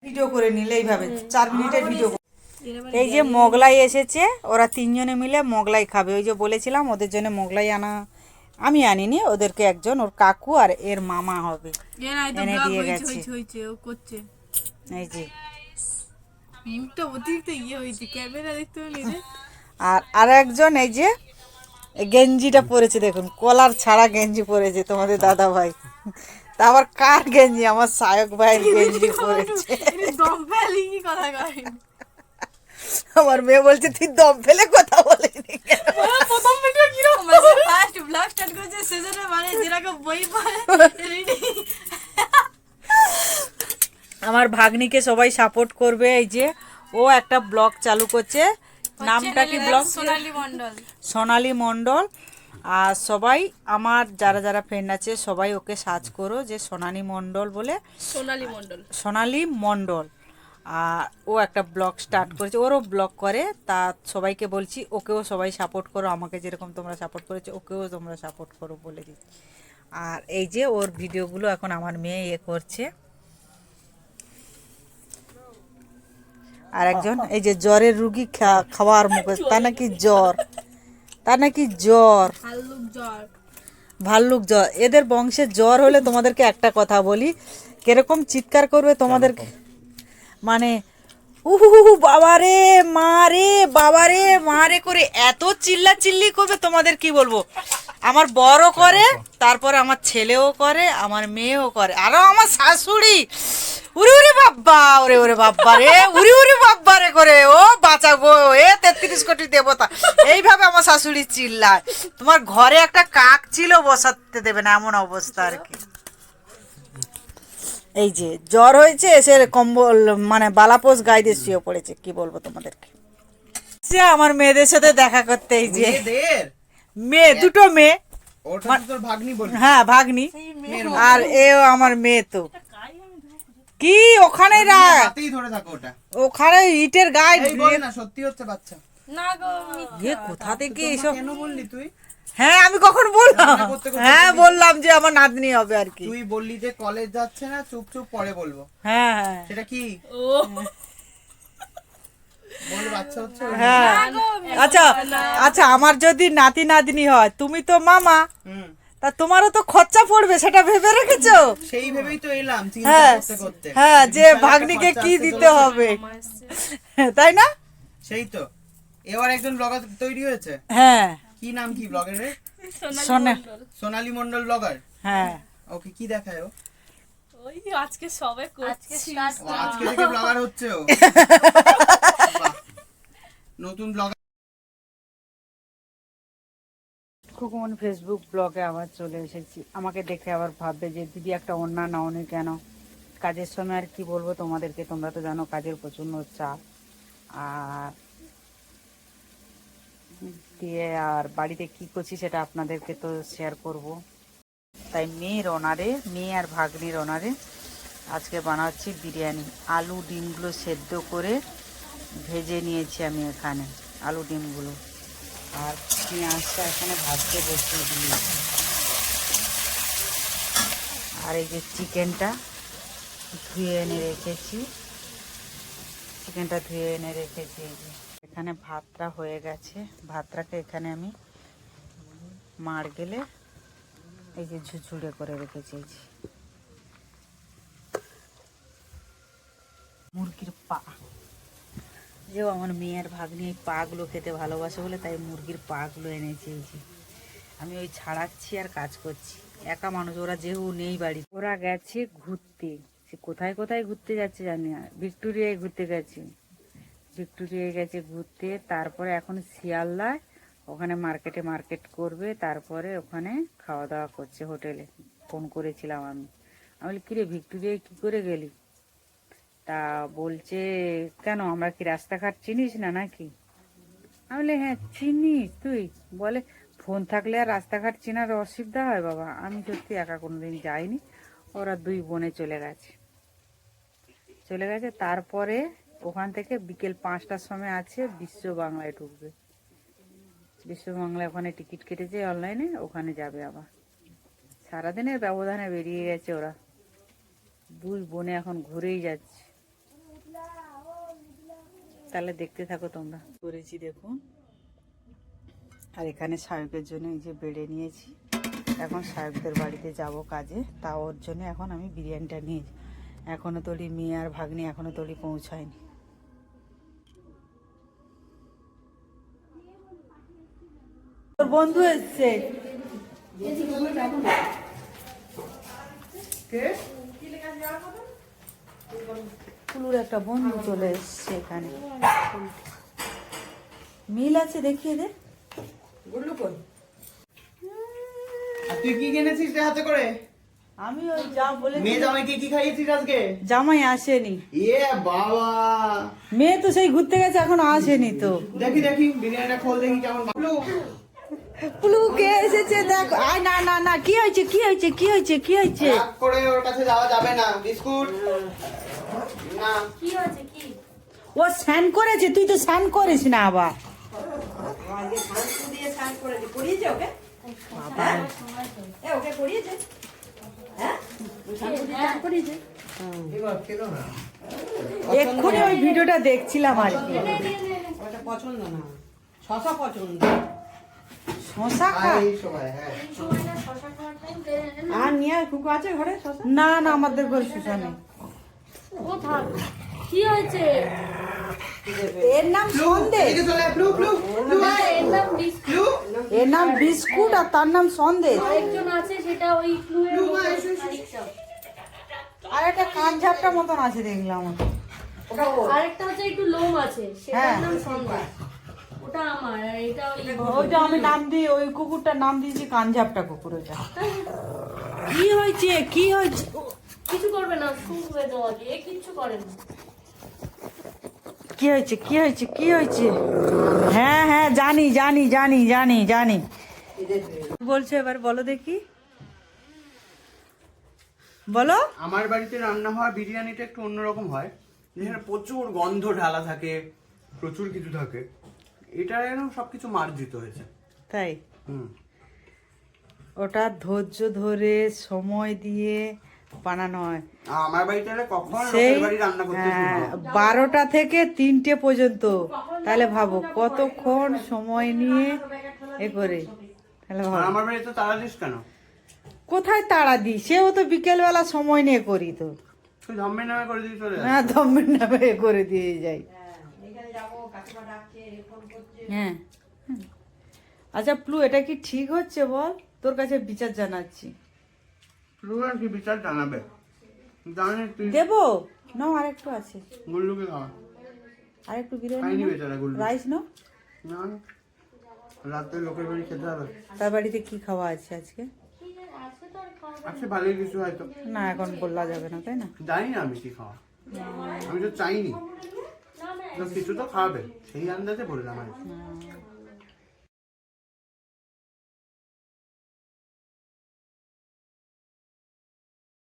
Video করে নিলে এইভাবে 4 মিনিটের ভিডিও। এই যে মোগলাই এসেছে, ওরা তিনজনে মিলে মোগলাই খাবে। ওই যে বলেছিলাম ওদের জন্য মোগলাই আনা, আমি আনিনি, ওদেরকে একজন ওর কাকু আর এর মামা হবে এনে দিয়ে গেছে। এই যে আর আর একজন এই যে গেঞ্জিটা পরেছে, দেখুন কলার ছাড়া গেঞ্জি পরেছে তোমাদের দাদা ভাই। তা আবার কার গেঞ্জি? আমার সায়ক ভাইয়ের গেঞ্জি পরেছে। আমার মেয়ে বলছে তুই দম ফেলে কথা বলিনি। আমার ভাগ্নিকে সবাই সাপোর্ট করবে। এই যে ও একটা ব্লগ চালু করছে, নামটা কি ব্লগ? সোনালী মণ্ডল। আর সবাই আমার যারা যারা ফ্রেন্ড আছে সবাই ওকে সার্চ করো যে সোনালী মণ্ডল বলে, সোনালী মণ্ডল। আর ও একটা ব্লগ স্টার্ট করেছে, ওরও ব্লগ করে। তা সবাইকে বলছি ওকেও সবাই সাপোর্ট করো, আমাকে যেরকম তোমরা সাপোর্ট করেছো ওকেও তোমরা সাপোর্ট করো বলে দিচ্ছি। আর এই যে ওর ভিডিওগুলো এখন আমার মেয়ে করছে। আর একজন এই যে জ্বরের রুগী খাওয়ার মুখে, তার নাকি জ্বর, ভাল্লুক জ্বর। এদের বংশে জ্বর হলে তোমাদেরকে একটা কথা বলি, কিরকম চিৎকার করবে তোমাদেরকে, মানে উহু বাবারে মারে, বাবারে মারে করে এত চিল্লা চিল্লি করবে তোমাদের কি বলবো। আমার বড়ও করে, তারপরে আমার ছেলেও করে, আমার মেয়েও করে, আরো আমার শাশুড়ি উরি উরি বাব্বা, ওরে ওরে বাব্বা রে, উরি উরি বাব্বা রে করে, ও বাঁচাবো এ 33 কোটি দেবতা, এইভাবে আমার শাশুড়ি চিল্লায়। তোমার ঘরে একটা কাক ছিল বসাতে দেবে না, এমন অবস্থা আর কি। এই যে জ্বর হয়েছে, এসে কম্বল মানে বালাপোষ গায়ে দিয়ে শুয়ে পড়েছে, কি বলবো তোমাদেরকে। আমার মেয়েদের সাথে দেখা করতে, এই যে মেয়ে, দুটো মেয়ে, হ্যাঁ ভাগ্নি, আর এও আমার মেয়ে। তো কি ওখানে ওখানে ইটের গায়ে সত্যি হচ্ছে বাচ্চা কোথা থেকে এসব? কেন বললি তুই? হ্যাঁ আমি কখন বললাম? হ্যাঁ বললাম যে আমার নাতনি হবে আর কি। তুই বললি যে কলেজ যাচ্ছে না, চুপ চুপ পরে বলবো। হ্যাঁ হ্যাঁ সেটা কি? বল বাচ্চা হচ্ছে। হ্যাঁ আচ্ছা আচ্ছা, আমার যদি নাতি নাতনি হয়, তুমি তো মামা, তা তোমারও তো খরচা পড়বে, সেটা ভেবে রেখেছো? সেই ভেবেই তো এলাম চিন্তা হ্যাঁ করতে করতে, হ্যাঁ, যে ভাগ্নিকে কি দিতে হবে, তাই না? সেই তো। এবার একজন ব্লগার তৈরি হয়েছে। হ্যাঁ কি নাম কি ব্লগারের? সোনালী মণ্ডল ব্লগার। হ্যাঁ ওকে কি দেখায় ও? ওই আজকে সবে করছি, আজকে থেকে ব্লগার হচ্ছে ও। নতুন ব্লগার। খুকুমন ফেসবুক ব্লগে আবার চলে এসেছি। আমাকে দেখে আবার ভাববে যে দিদি একটা ওড়না নাওনি কেন? কাজের সময় আর কি বলবো তোমাদেরকে, তোমরা তো জানো কাজের প্রচণ্ড চাপ। আর দিয়ে আর বাড়িতে কি করছি সেটা আপনাদেরকে তো শেয়ার করব। তাই মেয়ে আর ভাগ্নির ওনারে আজকে বানাচ্ছি বিরিয়ানি। আলু ডিমগুলো সেদ্ধ করে ভেজে নিয়েছি আমি এখানে, আলু ডিমগুলো। আর পেঁয়াজটা এখানে ভাজতে বসিয়ে দিয়েছি। আর এই যে চিকেনটা ধুয়ে এনে রেখেছি, এই যে এখানে ভাতটা হয়ে গেছে। ভাতটাকে এখানে আমি মার গেলে এই যে ঝুরঝুরে করে রেখেছি। এই যে মুরগির পা, যে আমার মেয়ের ভাগ্নি এই পাগুলো খেতে ভালোবাসে বলে তাই মুরগির পাগুলো এনেছি। এই যে আমি ওই ছাড়াচ্ছি আর কাজ করছি, একা মানুষ, ওরা যেহেতু নেই বাড়ি, ওরা গেছে ঘুরতে। সে কোথায় কোথায় ঘুরতে যাচ্ছে জানি না, ভিক্টোরিয়ায় ঘুরতে গেছে, ঘুরতে। তারপরে এখন শিয়ালদায় ওখানে মার্কেট করবে, তারপরে ওখানে খাওয়া দাওয়া করছে হোটেলে। ফোন করেছিলাম আমি বলি কিরে ভিক্টোরিয়ায় কি করে গেলি? তা বলছে কেন আমরা কি রাস্তাঘাট চিনিস না নাকি? আমি বলি হ্যাঁ চিনিস তুই? বলে ফোন থাকলে আর রাস্তাঘাট চেনার অসুবিধা হয় বাবা। আমি সত্যি একা কোনোদিন যাইনি, ওরা দুই বোনে চলে গেছে। তারপরে ওখান থেকে বিকেল 5টার সময় আছে বিশ্ব বাংলায় ঢুকবে। বিশ্ব বাংলায় ওখানে টিকিট কেটেছে অনলাইনে, ওখানে যাবে আবার। সারাদিনের ব্যবধানে বেরিয়ে গেছে ওরা দুই বোনে, এখন ঘুরেই যাচ্ছে। তাহলে দেখতে থাকো তোমরা। করেছি দেখুন, আর এখানে সায়কের জন্য এই যে বেড়ে নিয়েছি। এখন সায়কদের বাড়িতে যাব কাজে, তা ওর জন্য এখন আমি বিরিয়ানিটা নিয়েছি। এখনো তলি মেয়ে আর ভাগ্নি এখনো তলি পৌঁছায়নি। তোর বন্ধু এসছে, কুলুর একটা বন্ধু চলে এসছে এখানে। মিল আছে দেখিয়ে দে। আর তুই কি কিনেছিস রে হাতে করে? আমি ওই যা বলে মেয়ে জামাইকে কি খাইয়েছিস আজকে? জামাই আসেনি। ইয়ে বাবা, মেয়ে তো সেই ঘুরতে গেছে, এখনো আসেনি তো। দেখি দেখি বিরিয়ানিটা খোল দেখি কেমন। পুলু কে এসেছে দেখ। আয় না না না, কি হয়েছে কি হয়েছে কি হয়েছে কি হয়েছে? রাগ করে ওর কাছে যাওয়া যাবে না। বিস্কুট না। কি হয়েছে কি? ও স্নান করেছে, তুই তো স্নান করিস না আবার। এবার খেলো না। এক্ষুনি ওই ভিডিওটা দেখছিলাম আর কি। পছন্দ না, শশা পছন্দ। শশা খা? এই সময় হ্যাঁ। আর নিয়ে কুকু আছে ঘরে শশা? না না, আমাদের ঘরে শশা নেই। ও থাক। কি হয়েছে? এর নাম সন্দেশ। এদিকে চলে ব্লু ব্লু ব্লু আয়। এর নাম বিস্কুট। ব্লু এর নাম বিস্কুট আর তার নাম সন্দেশ। আরেকজন আছে সেটা ওই ফ্লুয়ের ব্লু মতো আয়। আরেকটা। আর একটা কান ঝাপটা মতন আছে দেখলাম। আরেকটা হচ্ছে একটু লোম আছে, সেটার হ্যাঁ। নাম সন্ধ্যা। ওটা আমার, আর এটা ওই ওইটা আমি নাম দিই, ওই কুকুরটার নাম দিয়েছি কানঝাপটা কুকুর। ওটা কি হয়েছে কি হয়েছে? কিছু করবে না, শুনবে তোমাকে, এ কিচ্ছু করে না। কি হয়েছে কি হয়েছে কি হয়েছে? হ্যাঁ হ্যাঁ জানি জানি জানি জানি জানি। বলছে এবার বলো দেখি, বলো। আমার বাড়িতে রান্না হওয়া বিরিয়ানিটা একটু অন্যরকম হয়, যেখানে প্রচুর গন্ধ ঢালা থাকে, প্রচুর কিছু থাকে। এটা যেন সবকিছু মার্জিত হয়েছে। তাই হুম। ওটা ধৈর্য ধরে সময় দিয়ে বানানো হয়। আমার বাড়িতে এলে কখন সেই লোকের বাড়ি রান্না করতে শুরু করবো। 12টা থেকে 3টে পর্যন্ত। তাহলে ভাবো কতক্ষণ সময় নিয়ে এ করে। তাহলে আর ভাবো আমার বাড়িতে তারা দিস কেন? কোথায় তাড়া দিই, সেও তো বিকেলবেলা সময় নিয়ে করি তো। তুই ধম্মের নামে করে দিয়ে চলে হ্যাঁ, দমের নামে এ করে দিয়ে যাই। হ্যাঁ হুম। আচ্ছা প্লু, এটা কি ঠিক হচ্ছে বল? তোর কাছে বিচার জানাচ্ছি। তুই আর কি বিচার জানাবে? জানিস তুই দেবো নাও, আরেকটু আছে, গুল্লুকে খাওয়া। আরেকটু খাইনি বিরিয়ানি বেচারা গুল্লু। রাইস নাও। না না, রাতে লোকের বাড়ি খেতে হবে। তার বাড়িতে কি খাওয়া আছে আজকে? আজকে ভালোই কিছু হয়তো, না এখন বলা যাবে না, তাই না? জানি না আমি কি খাওয়া। আমি তো চাইনি, তো কিছু তো খাওয়াবে, সেই আন্দাজে বললাম আর কি।